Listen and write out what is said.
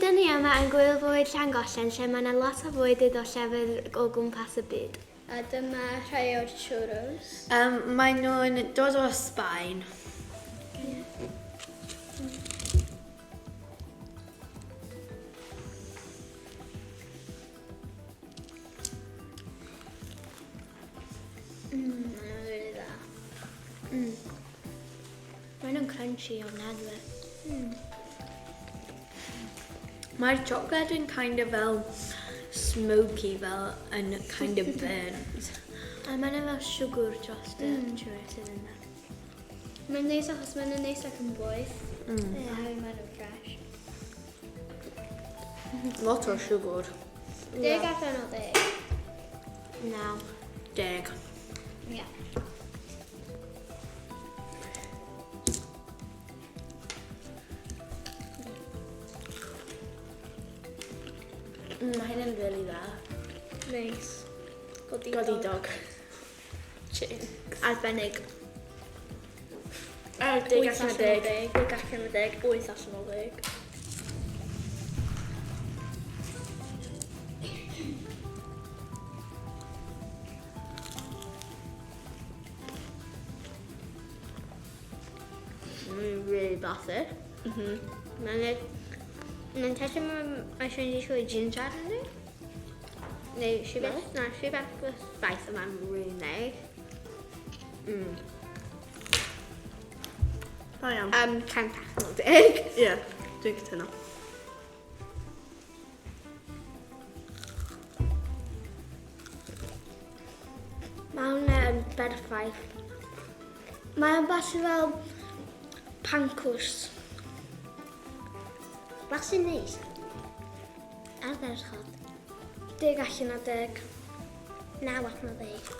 dyn ni yma yn Gŵyl Fwyd Llangollen lle mae yna lot o bwydydd o llefydd o gwmpas y byd. A dyma rhai o'r churros. Mae nhw'n dod o Sbaen. Mae'n rili dda. Mae nhw'n crunchy o nadle. Mae'r chocolate yn kind of fel smoky, fel yn kind of burnt. A mae yna fel siwgr dros y churros sydd yna. Mae'n neis achos mae'n neis ac yn boeth. A mae'n fresh. Lot o siwgr. 10 allan o 10. 9. 10. Ie. Mae hyn yn really dda. Neis. Godi dog. Arbennig. 10 allan o 10. 10 allan o 10. 8 allan o 10. Mae'n really bathu. Mae'n teithio mae eisiau ni ddweud ginger yn ni? Neu rhywbeth? Na, rhywbeth spice yma'n really neis. Da iawn. 10 allan o 10. Ie, dwi'n cytuno. Mae'n berffaith. Mae'n bach fel pancws. Bach sy'n neis. Arferchod. 10 allan o 10. 9 allan o 10.